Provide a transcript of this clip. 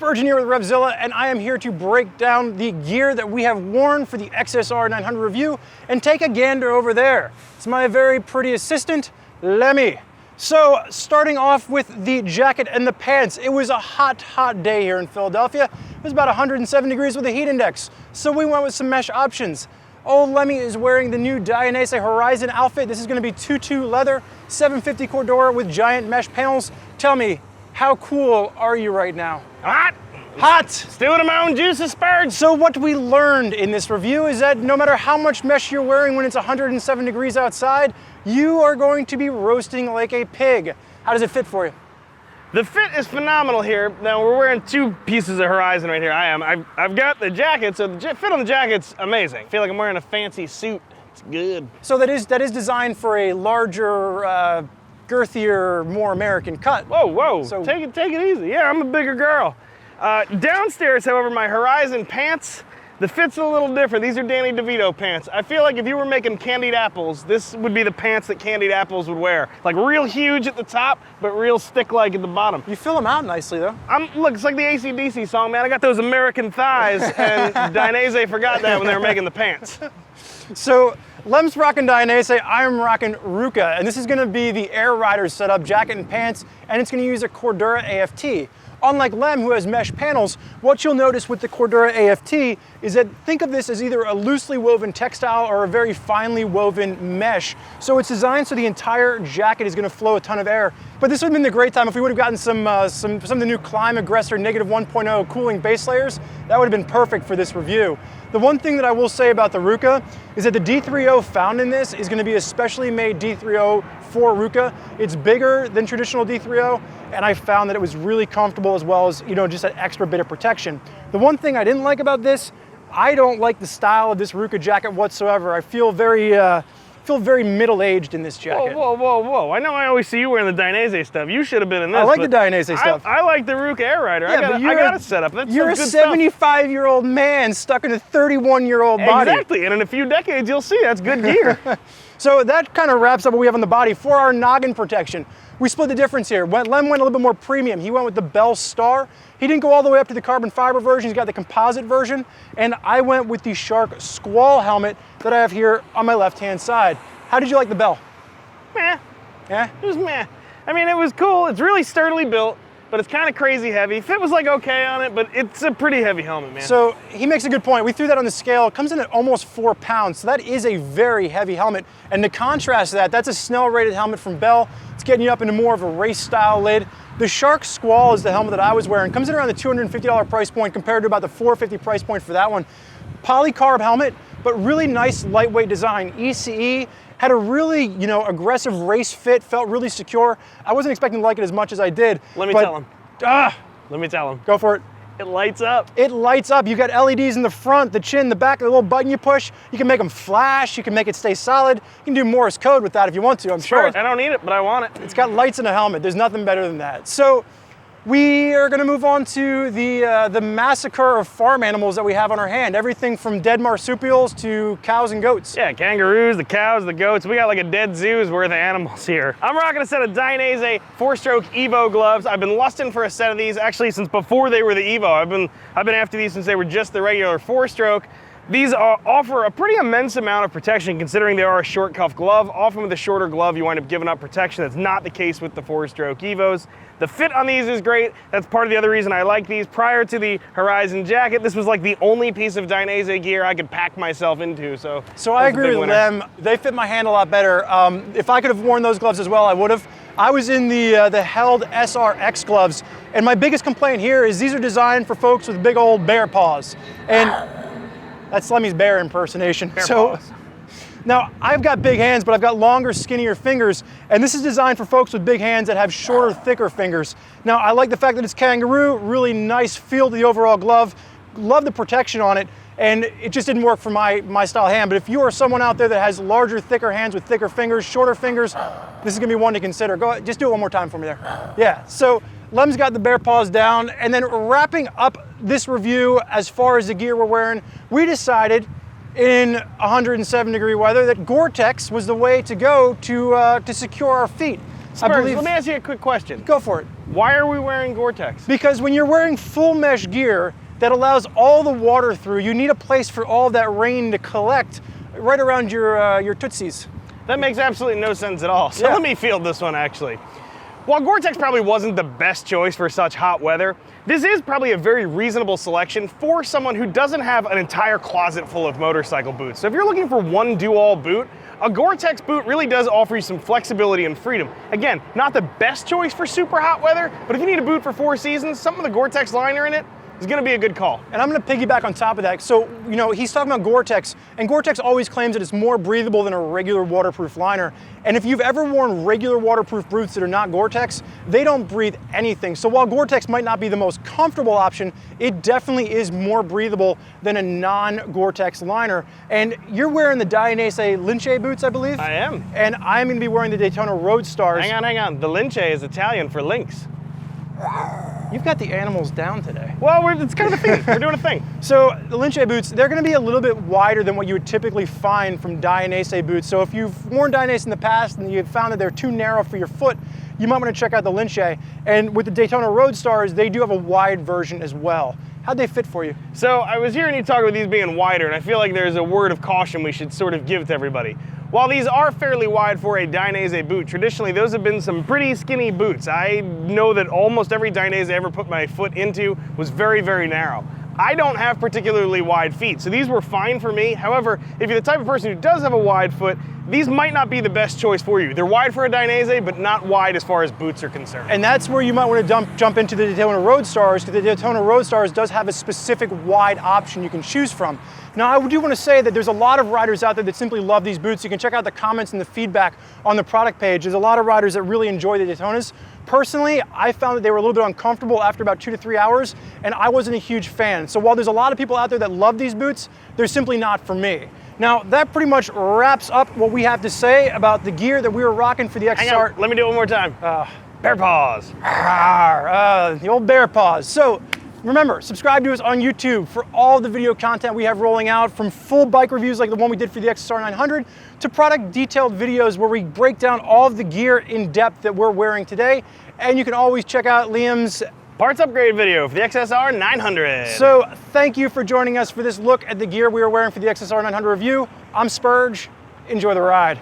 Spurge here with RevZilla, and I am here to break down the gear that we have worn for the XSR900 review and take a gander over there. It's my very pretty assistant, Lemmy. So, starting off with the jacket and the pants, it was a hot, hot day here in Philadelphia. It was about 107 degrees with a heat index, so we went with some mesh options. Old Lemmy is wearing the new Dainese Horizon outfit. This is going to be tutu leather, 750 Cordura with giant mesh panels. Tell me, how cool are you right now? Hot! Hot! Still in my own juices, Spurge. So what we learned in this review is that no matter how much mesh you're wearing when it's 107 degrees outside, you are going to be roasting like a pig. How does it fit for you? The fit is phenomenal here. Now we're wearing two pieces of Horizon right here. I've got the jacket, so the fit on the jacket's amazing. I feel like I'm wearing a fancy suit. It's good. So that is designed for a larger, girthier, more American cut. Whoa, whoa, So take it easy. Yeah, I'm a bigger girl. Downstairs, however, my Horizon pants, the fit's a little different. These are Danny DeVito pants. I feel like if you were making candied apples, this would be the pants that candied apples would wear. Like real huge at the top, but real stick-like at the bottom. You fill them out nicely though. Look, it's like the AC/DC song, man. I got those American thighs, and Dainese forgot that when they were making the pants. So Lem's rocking Dainese, I'm rocking Rukka, and this is gonna be the AirRider setup, jacket and pants, and it's gonna use a Cordura AFT. Unlike Lem, who has mesh panels, what you'll notice with the Cordura AFT is that think of this as either a loosely woven textile or a very finely woven mesh. So it's designed so the entire jacket is gonna flow a ton of air. But this would have been the great time if we would have gotten some of the new Climb Aggressor -1.0 cooling base layers. That would have been perfect for this review. The one thing that I will say about the Rukka is that the D3O found in this is gonna be a specially made D3O for Rukka. It's bigger than traditional D3O, and I found that it was really comfortable as well as, just that extra bit of protection. The one thing I didn't like about this, I don't like the style of this Rukka jacket whatsoever. I feel very middle-aged in this jacket. Whoa, whoa, whoa, whoa. I know I always see you wearing the Dainese stuff. You should have been in this. I like the Dainese stuff. I like the Rukka AirRider. Yeah, I got it set up. That's you're a 75-year-old man stuck in a 31-year-old body. Exactly, and in a few decades, you'll see that's good gear. So that kind of wraps up what we have on the body. For our noggin protection, we split the difference here. Lem went a little bit more premium. He went with the Bell Star. He didn't go all the way up to the carbon fiber version. He's got the composite version. And I went with the Shark SKWAL helmet that I have here on my left-hand side. How did you like the Bell? Meh. Yeah? It was meh. I mean, it was cool. It's really sturdily built, but it's kind of crazy heavy. Fit was like okay on it, but it's a pretty heavy helmet, man. So he makes a good point. We threw that on the scale. It comes in at almost 4 pounds. So that is a very heavy helmet. And to contrast that, that's a Snell rated helmet from Bell. It's getting you up into more of a race style lid. The Shark SKWAL is the helmet that I was wearing. Comes in around the $250 price point compared to about the $450 price point for that one. Polycarb helmet, but really nice lightweight design. ECE, had a really, aggressive race fit, felt really secure. I wasn't expecting to like it as much as I did. Let me tell him. Let me tell him. Go for it. It lights up. It lights up. You got LEDs in the front, the chin, the back, the little button you push. You can make them flash. You can make it stay solid. You can do Morse code with that if you want to, I'm sure. I don't need it, but I want it. It's got lights in a helmet. There's nothing better than that. So we are gonna move on to the massacre of farm animals that we have on our hand. Everything from dead marsupials to cows and goats. Yeah, kangaroos, the cows, the goats. We got like a dead zoo's worth of animals here. I'm rocking a set of Dainese 4-stroke EVO gloves. I've been lusting for a set of these actually since before they were the EVO. I've been after these since they were just the regular 4-stroke. These offer a pretty immense amount of protection considering they are a short cuff glove. Often with a shorter glove, you wind up giving up protection. That's not the case with the 4-stroke EVOs. The fit on these is great. That's part of the other reason I like these. Prior to the Horizon jacket, this was like the only piece of Dainese gear I could pack myself into. So I agree with them. They fit my hand a lot better. If I could have worn those gloves as well, I would have. I was in the held SRX gloves, and my biggest complaint here is these are designed for folks with big old bear paws. And that's Lemmy's bear impersonation. Bear paws. Now, I've got big hands, but I've got longer, skinnier fingers, and this is designed for folks with big hands that have shorter, thicker fingers. Now, I like the fact that it's kangaroo, really nice feel to the overall glove, love the protection on it, and it just didn't work for my style hand. But if you are someone out there that has larger, thicker hands with thicker fingers, shorter fingers, this is gonna be one to consider. Go ahead, just do it one more time for me there. Yeah, so Lem's got the bear paws down, and then wrapping up this review as far as the gear we're wearing, we decided in 107 degree weather that Gore-Tex was the way to go to secure our feet. Spurge, let me ask you a quick question. Go for it. Why are we wearing Gore-Tex? Because when you're wearing full mesh gear that allows all the water through, you need a place for all that rain to collect right around your tootsies. That makes absolutely no sense at all. So let me field this one actually. While Gore-Tex probably wasn't the best choice for such hot weather, this is probably a very reasonable selection for someone who doesn't have an entire closet full of motorcycle boots. So if you're looking for one do-all boot, a Gore-Tex boot really does offer you some flexibility and freedom. Again, not the best choice for super hot weather, but if you need a boot for 4 seasons, something with a Gore-Tex liner in it is gonna be a good call. And I'm gonna piggyback on top of that. So, you know, he's talking about Gore-Tex, and Gore-Tex always claims that it's more breathable than a regular waterproof liner. And if you've ever worn regular waterproof boots that are not Gore-Tex, they don't breathe anything. So while Gore-Tex might not be the most comfortable option, it definitely is more breathable than a non-Gore-Tex liner. And you're wearing the Dainese Lince boots, I believe? I am. And I'm gonna be wearing the Daytona Roadstars. Hang on. The Lince is Italian for lynx. You've got the animals down today. Well, it's kind of a thing. We're doing a thing. So the Lince boots, they're gonna be a little bit wider than what you would typically find from Dainese boots. So if you've worn Dainese in the past and you've found that they're too narrow for your foot, you might wanna check out the Lince. And with the Daytona Roadstars, they do have a wide version as well. How'd they fit for you? So I was hearing you talk about these being wider, and I feel like there's a word of caution we should sort of give to everybody. While these are fairly wide for a Dainese boot, traditionally those have been some pretty skinny boots. I know that almost every Dainese I ever put my foot into was very, very narrow. I don't have particularly wide feet, so these were fine for me. However, if you're the type of person who does have a wide foot, these might not be the best choice for you. They're wide for a Dainese, but not wide as far as boots are concerned. And that's where you might want to jump into the Daytona Roadstars, because the Daytona Roadstars does have a specific wide option you can choose from. Now, I do want to say that there's a lot of riders out there that simply love these boots. You can check out the comments and the feedback on the product page. There's a lot of riders that really enjoy the Daytonas. Personally, I found that they were a little bit uncomfortable after about 2 to 3 hours, and I wasn't a huge fan. So while there's a lot of people out there that love these boots, they're simply not for me. Now, that pretty much wraps up what we have to say about the gear that we were rocking for the XSR. Hang on, let me do it one more time. Bear paws. The old bear paws. So remember, subscribe to us on YouTube for all the video content we have rolling out, from full bike reviews like the one we did for the XSR900 to product detailed videos where we break down all of the gear in depth that we're wearing today. And you can always check out Liam's parts upgrade video for the XSR900. So thank you for joining us for this look at the gear we are wearing for the XSR900 review. I'm Spurge. Enjoy the ride.